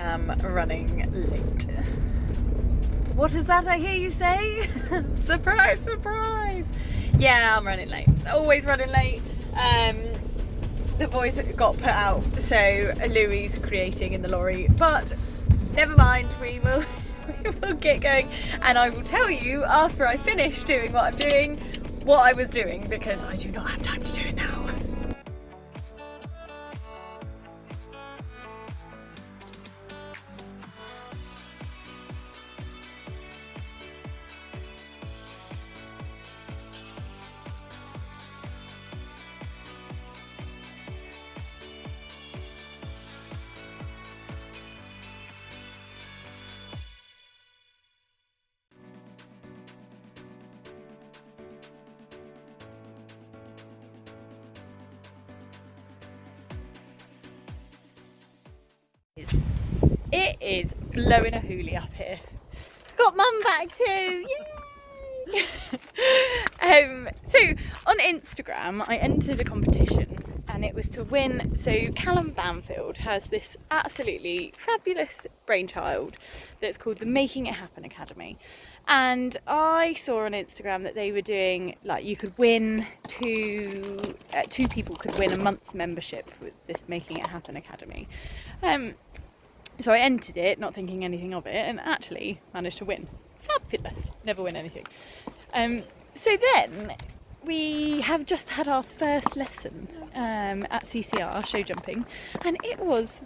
am running late. What is that I hear you say? Surprise, surprise! Yeah, I'm running late. Always running late. The boys got put out, so Louis creating in the lorry, but never mind, we will get going, and I will tell you after I finish doing what I'm doing, what I was doing, because I do not have time to do it now. It is blowing a hoolie up here. Got mum back too, yay! So on Instagram I entered a competition and it was to win. So Callum Banfield has this absolutely fabulous brainchild that's called the Making It Happen Academy, and I saw on Instagram that they were doing, like, you could win two people could win a month's membership with this Making It Happen Academy. So I entered it, not thinking anything of it, and actually managed to win. Fabulous. Never win anything. So then we have just had our first lesson at CCR, show jumping, and it was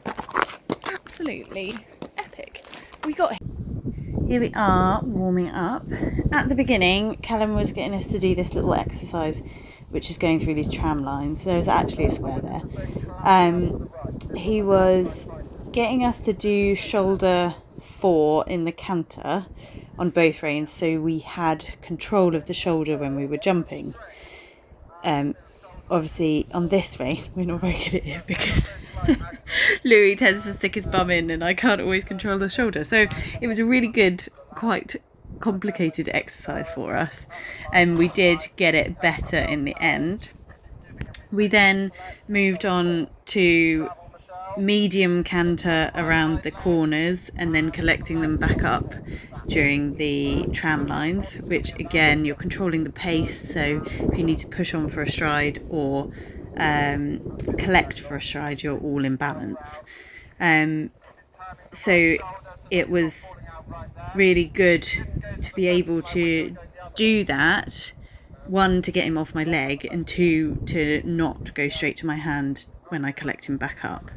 absolutely epic. Here we are warming up. At the beginning, Callum was getting us to do this little exercise, which is going through these tram lines. There's actually a square there. He was getting us to do shoulder 4 in the canter on both reins, so we had control of the shoulder when we were jumping. Obviously on this rein we're not very good at it because Louis tends to stick his bum in and I can't always control the shoulder, so it was a really good, quite complicated exercise for us, and we did get it better in the end. We then moved on to medium canter around the corners and then collecting them back up during the tram lines, which again you're controlling the pace, so if you need to push on for a stride or collect for a stride, you're all in balance. So it was really good to be able to do that, one, to get him off my leg, and two, to not go straight to my hand when I collect him back up.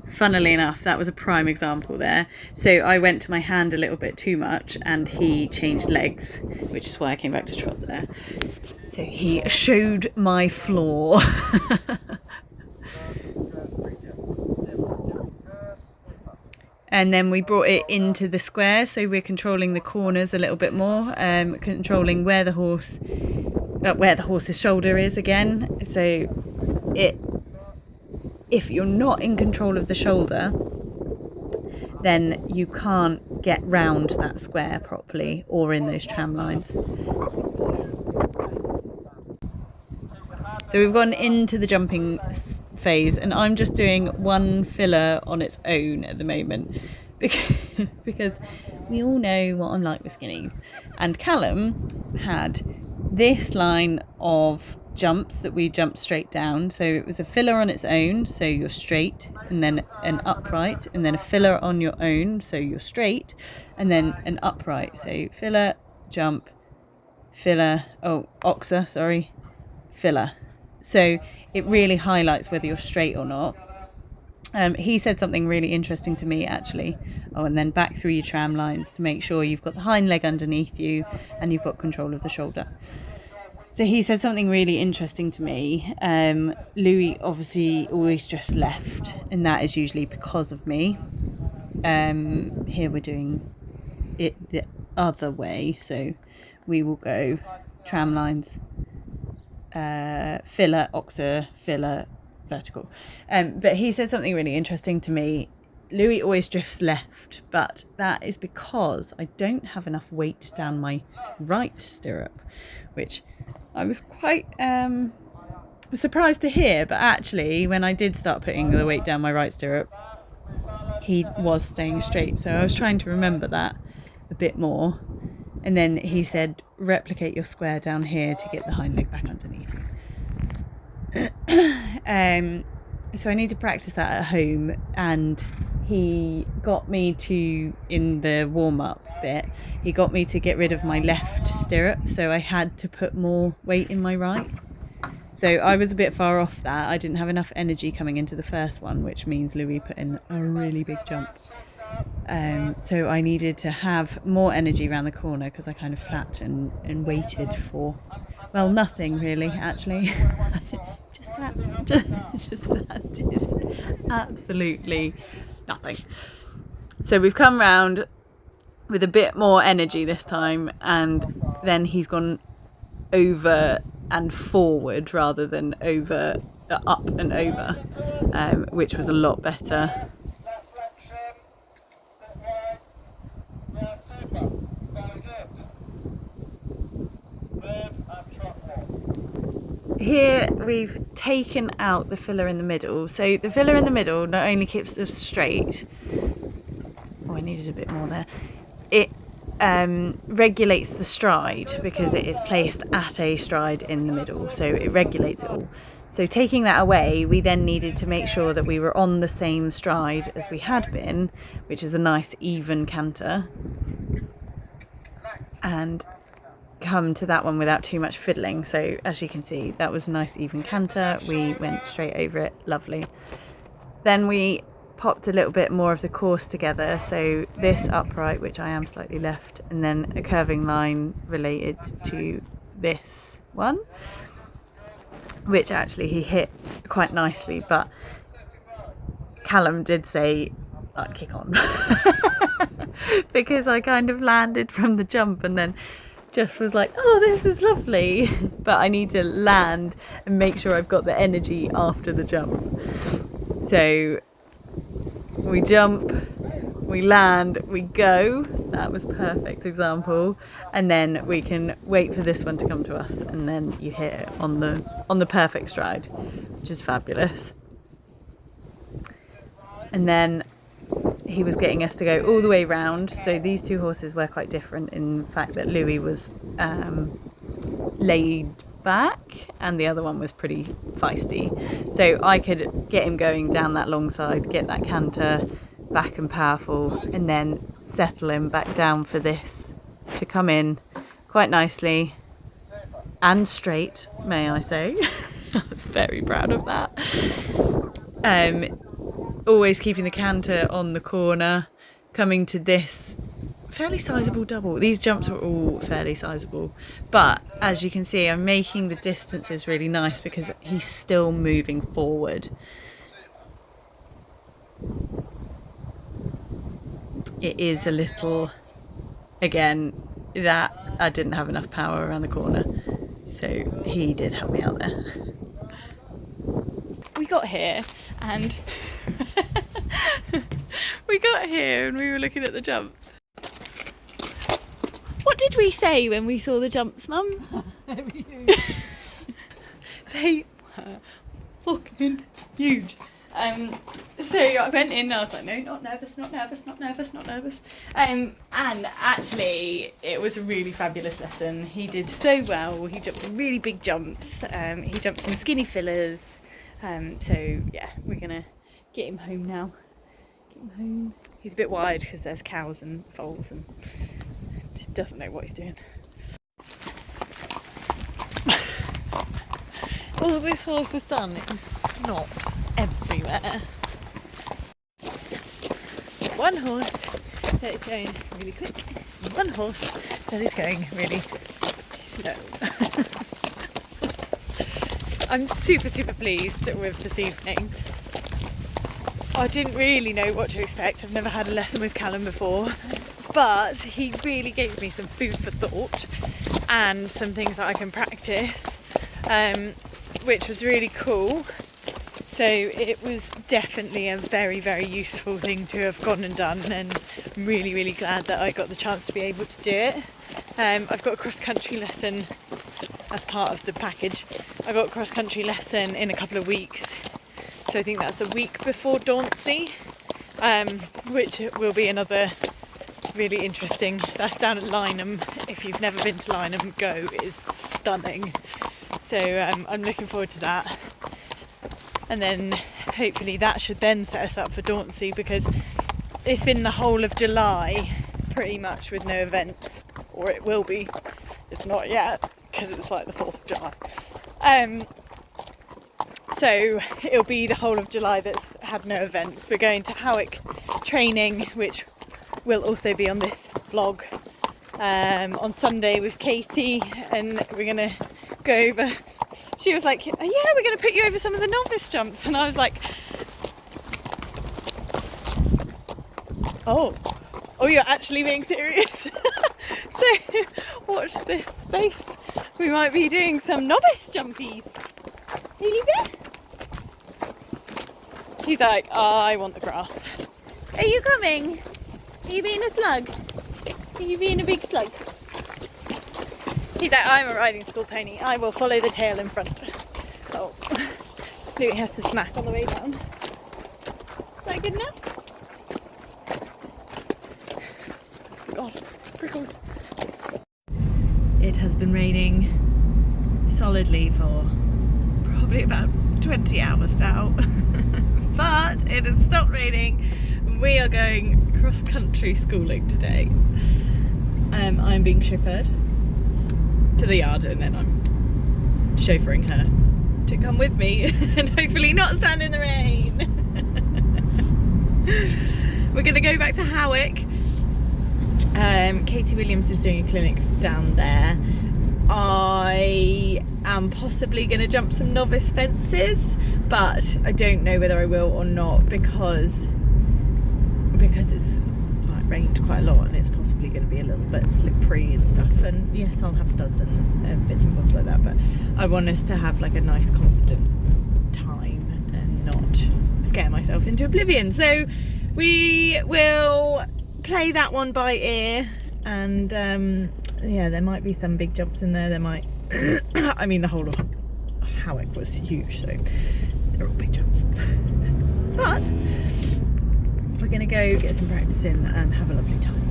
Funnily enough, that was a prime example there. So I went to my hand a little bit too much and he changed legs, which is why I came back to trot there. So he showed my flaw. And then we brought it into the square, so we're controlling the corners a little bit more, controlling where the horse's shoulder is again. So if you're not in control of the shoulder, then you can't get round that square properly or in those tram lines. So we've gone into the jumping phase, and I'm just doing one filler on its own at the moment because we all know what I'm like with skinnies. And Callum had this line of jumps that we jumped straight down, so it was a filler on its own, so you're straight, and then an upright, and then a filler on your own, so you're straight, and then an upright, so filler, jump, filler, filler. So it really highlights whether you're straight or not. He said something really interesting to me actually. And then back through your tram lines to make sure you've got the hind leg underneath you and you've got control of the shoulder. So he said something really interesting to me. Louis obviously always drifts left, and that is usually because of me. Here we're doing it the other way, so we will go tram lines, filler, oxer, filler, vertical. But he said something really interesting to me. Louis always drifts left, but that is because I don't have enough weight down my right stirrup, which I was quite surprised to hear, but actually when I did start putting the weight down my right stirrup, he was staying straight. So I was trying to remember that a bit more. And then he said, replicate your square down here to get the hind leg back underneath you. So I need to practice that at home, and he got me to, in the warm-up bit, he got me to get rid of my left stirrup, so I had to put more weight in my right. So I was a bit far off that. I didn't have enough energy coming into the first one, which means Louis put in a really big jump. So I needed to have more energy around the corner, because I kind of sat and waited for, well, nothing really, actually. just sat, did absolutely nothing. So we've come round with a bit more energy this time, and then he's gone over and forward rather than over, up and over, which was a lot better. Here we've taken out the filler in the middle. So the filler in the middle not only keeps us straight, oh, I needed a bit more there, it regulates the stride, because it is placed at a stride in the middle, so it regulates it all. So taking that away, we then needed to make sure that we were on the same stride as we had been, which is a nice even canter, and come to that one without too much fiddling. So as you can see, that was a nice even canter. We went straight over it, lovely. Then we popped a little bit more of the course together, so this upright, which I am slightly left, and then a curving line related to this one, which actually he hit quite nicely, but Callum did say, kick on, because I kind of landed from the jump and then just was like, oh, this is lovely, but I need to land and make sure I've got the energy after the jump. So we jump, we land, we go. That was a perfect example. And then we can wait for this one to come to us, and then you hit it on the perfect stride, which is fabulous. And then he was getting us to go all the way round. So these two horses were quite different in the fact that Louis was laid back and the other one was pretty feisty. So I could get him going down that long side, get that canter back and powerful, and then settle him back down for this to come in quite nicely and straight, may I say. I was very proud of that. Always keeping the canter on the corner, coming to this fairly sizable double. These jumps were all fairly sizable, but as you can see, I'm making the distances really nice because he's still moving forward. It is a little, again, that I didn't have enough power around the corner, so he did help me out there. We got here and we were looking at the jumps. What did we say when we saw the jumps, Mum? They were fucking huge. So I went in and I was like, no, not nervous. And actually it was a really fabulous lesson. He did so well. He jumped some really big jumps. He jumped some skinny fillers. So yeah, we're gonna get him home now. Get him home. He's a bit wide because there's cows and foals and just doesn't know what he's doing. All this horse has done is snot everywhere. One horse that is going really quick, and one horse that is going really slow. I'm super pleased with this evening. I didn't really know what to expect. I've never had a lesson with Callum before, but he really gave me some food for thought and some things that I can practice, which was really cool. So it was definitely a very useful thing to have gone and done, and I'm really glad that I got the chance to be able to do it. I've got a cross-country lesson as part of the package I got cross country lesson in a couple of weeks, so I think that's the week before Dauncey, which will be another really interesting. That's down at Lynham. If you've never been to Lynham, go. It is stunning. So I'm looking forward to that. And then hopefully that should then set us up for Dauncey, because it's been the whole of July pretty much with no events, or it will be. It's not yet because it's like the 4th of July. So it'll be the whole of July that's had no events. We're going to Howick training, which will also be on this vlog, on Sunday with Katie, and we're gonna go over. She was like, oh, yeah, we're gonna put you over some of the novice jumps, and I was like, oh, you're actually being serious? So watch this space. We might be doing some novice jumpies. Haley bear? He's like, oh, I want the grass. Are you coming? Are you being a slug? Are you being a big slug? He's like, I'm a riding school pony. I will follow the tail in front. Oh, Louis has to smack on the way down. Is that good enough? God, prickles. It has been raining solidly for probably about 20 hours now. But it has stopped raining. We are going cross-country schooling today. I'm being chauffeured to the yard, and then I'm chauffeuring her to come with me and hopefully not stand in the rain. We're going to go back to Howick. Katie Williams is doing a clinic down there. I am possibly going to jump some novice fences, but I don't know whether I will or not, because it's rained quite a lot and it's possibly going to be a little bit slippery and stuff. And yes, I'll have studs and bits and bobs like that, but I want us to have like a nice confident time and not scare myself into oblivion. So we will play that one by ear, and yeah, there might be some big jumps in there. There might I mean, the whole of Howick was huge, so they're all big jumps. But we're gonna go get some practice in and have a lovely time.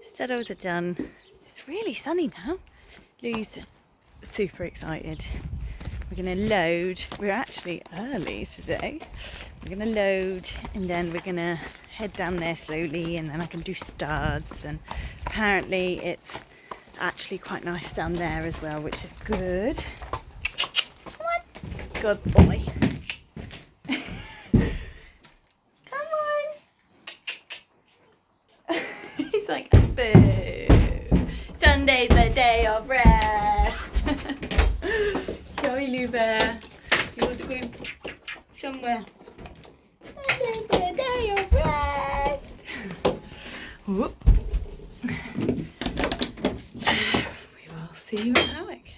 Studdles are done. It's really sunny now. Lou's super excited. We're gonna load. We're actually early today. We're gonna load, and then we're gonna head down there slowly, and then I can do studs. And apparently it's actually quite nice down there as well, which is good. Come on, good boy. Come on. He's like, boo. Sunday's the day of rest. Sorry, Lou Bear. You want to go somewhere? Sunday's the day of rest. Whoop. We will see you at Howick.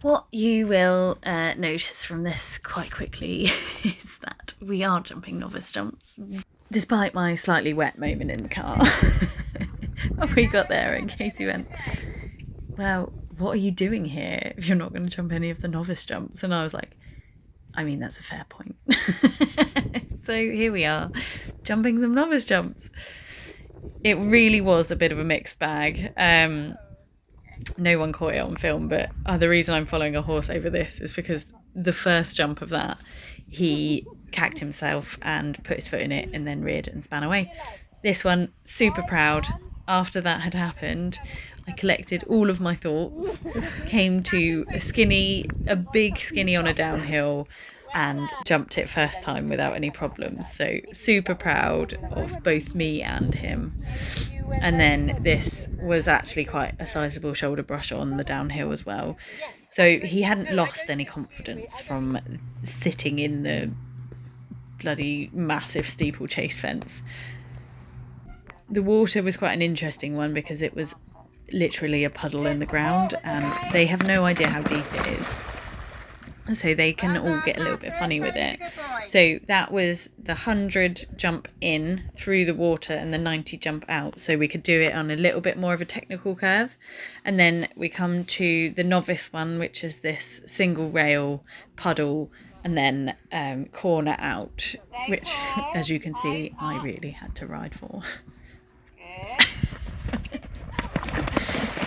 What you will notice from this quite quickly is that we are jumping novice jumps. Despite my slightly wet moment in the car. We got there and Katie went, well, what are you doing here if you're not going to jump any of the novice jumps? And I was like, I mean, that's a fair point. So here we are, jumping some novice jumps. It really was a bit of a mixed bag. No one caught it on film, but the reason I'm following a horse over this is because the first jump of that, he cacked himself and put his foot in it and then reared and span away. This one, super proud. After that had happened, I collected all of my thoughts, came to a big skinny on a downhill, and jumped it first time without any problems. So super proud of both me and him. And then this was actually quite a sizable shoulder brush on the downhill as well. So he hadn't lost any confidence from sitting in the bloody massive steeplechase fence. The water was quite an interesting one because it was literally a puddle in the ground and they have no idea how deep it is. so they can all get a little bit funny with it. So that was the 100 jump in through the water and the 90 jump out, so we could do it on a little bit more of a technical curve. And then we come to the novice one, which is this single rail puddle and then corner out, which, as you can see, I really had to ride for.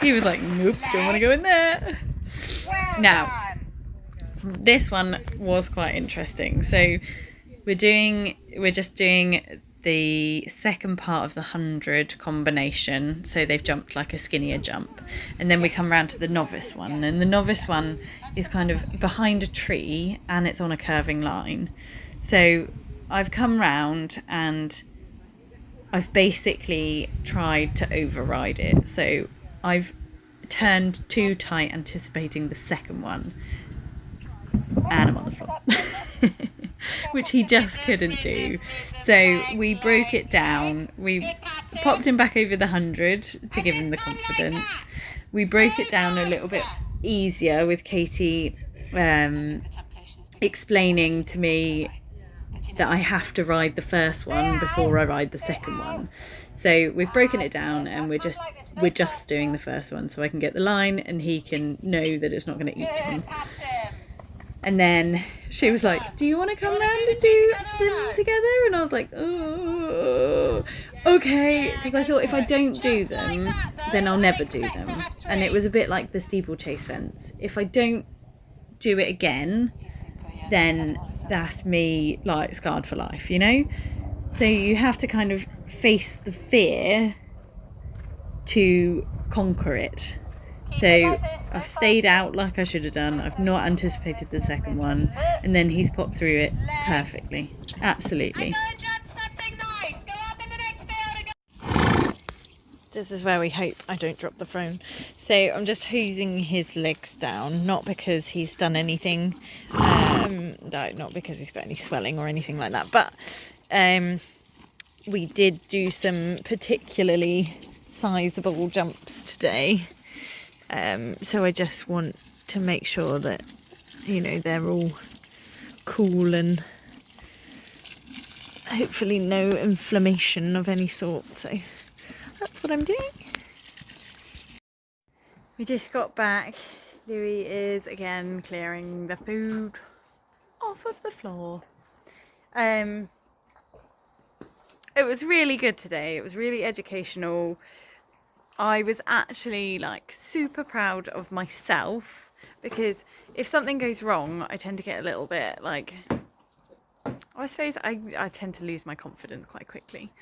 He was like, nope, don't want to go in there. Now, this one was quite interesting. So we're just doing the second part of the 100 combination. So they've jumped like a skinnier jump. And then we come around to the novice one. And the novice one is kind of behind a tree and it's on a curving line. So I've come round and I've basically tried to override it. So I've turned too tight, anticipating the second one. And I'm on the floor. Which he just couldn't do. So we broke it down. We popped him back over the 100 to give him the confidence. We broke it down a little bit easier with Katie explaining to me that I have to ride the first one before I ride the second one. So we've broken it down and we're just doing the first one so I can get the line and he can know that it's not going to eat him. And then she was like, do you want to come round and do them together? And I was like, oh, okay. Because I thought if I don't do them, then I'll never do them. And it was a bit like the steeplechase fence. If I don't do it again, then that's me like scarred for life, you know? So you have to kind of face the fear to conquer it. So I've stayed out like I should have done. I've not anticipated the second one. And then he's popped through it perfectly. Absolutely. This is where we hope I don't drop the phone. So I'm just hosing his legs down. Not because he's done anything. No, not because he's got any swelling or anything like that. But we did do some particularly sizable jumps today. So I just want to make sure that, you know, they're all cool and hopefully no inflammation of any sort. So that's what I'm doing. We just got back. Louis is again clearing the food off of the floor. It was really good today. It was really educational. I was actually like super proud of myself because if something goes wrong, I tend to get a little bit like, I suppose I tend to lose my confidence quite quickly.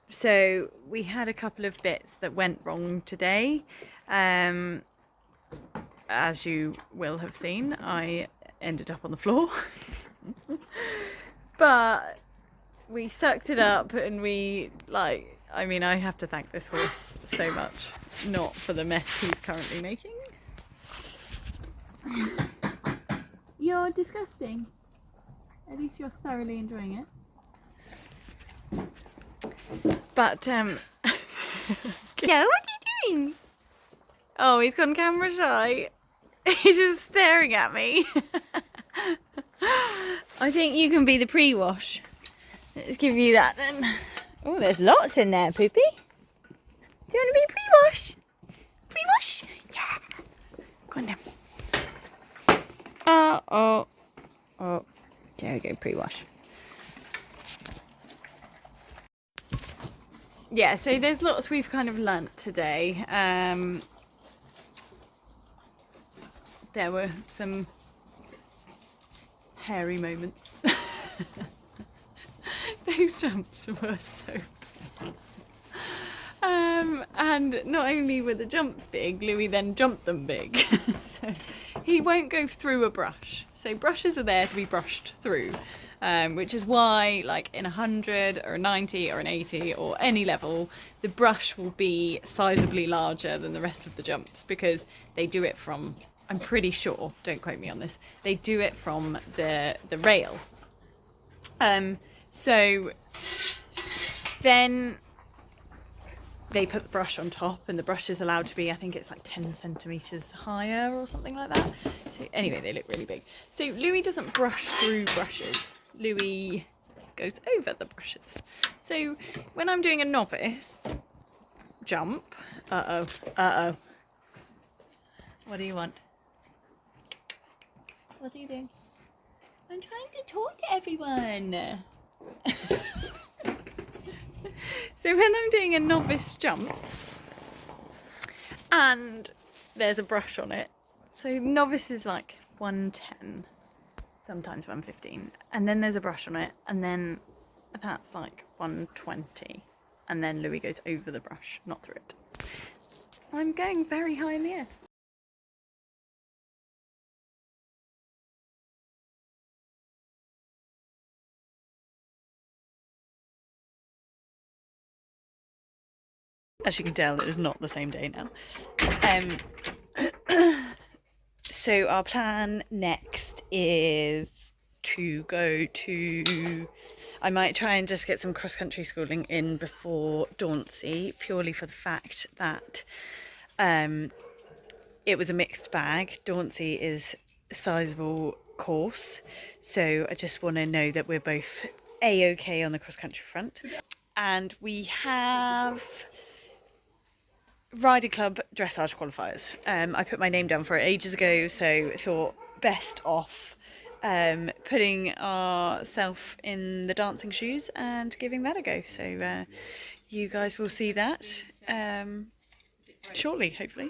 So we had a couple of bits that went wrong today. As you will have seen, I ended up on the floor. But we sucked it up and we like, I mean, I have to thank this horse so much, not for the mess he's currently making. You're disgusting. At least you're thoroughly enjoying it. But, no, what are you doing? Oh, he's gone camera shy. He's just staring at me. I think you can be the pre-wash. Let's give you that then. Oh, there's lots in there, Poopy. Do you want to be pre-wash? Pre-wash? Yeah. Go on down. Oh. There we go, pre-wash. Yeah, so there's lots we've kind of learnt today. There were some hairy moments. Those jumps were so big. And not only were the jumps big, Louis then jumped them big. So he won't go through a brush. So brushes are there to be brushed through, which is why like in 100 or a 90 or an 80 or any level, the brush will be sizably larger than the rest of the jumps because they do it from, I'm pretty sure, don't quote me on this, they do it from the rail. So then they put the brush on top, and the brush is allowed to be, I think it's like 10 centimetres higher or something like that. So anyway, they look really big. So Louis doesn't brush through brushes. Louis goes over the brushes. So when I'm doing a novice jump, what do you want? What are you doing? I'm trying to talk to everyone. So when I'm doing a novice jump and there's a brush on it, so novice is like 110, sometimes 115, and then there's a brush on it, and then that's like 120, and then Louis goes over the brush, not through it. I'm going very high in the air. As you can tell, it is not the same day now. So our plan next is to go to... I might try and just get some cross-country schooling in before Dauncey, purely for the fact that it was a mixed bag. Dauncey is a sizable course, so I just want to know that we're both A-OK on the cross-country front. And we have Rider Club dressage qualifiers. I put my name down for it ages ago, so thought best off putting ourselves in the dancing shoes and giving that a go. So you guys will see that shortly, hopefully.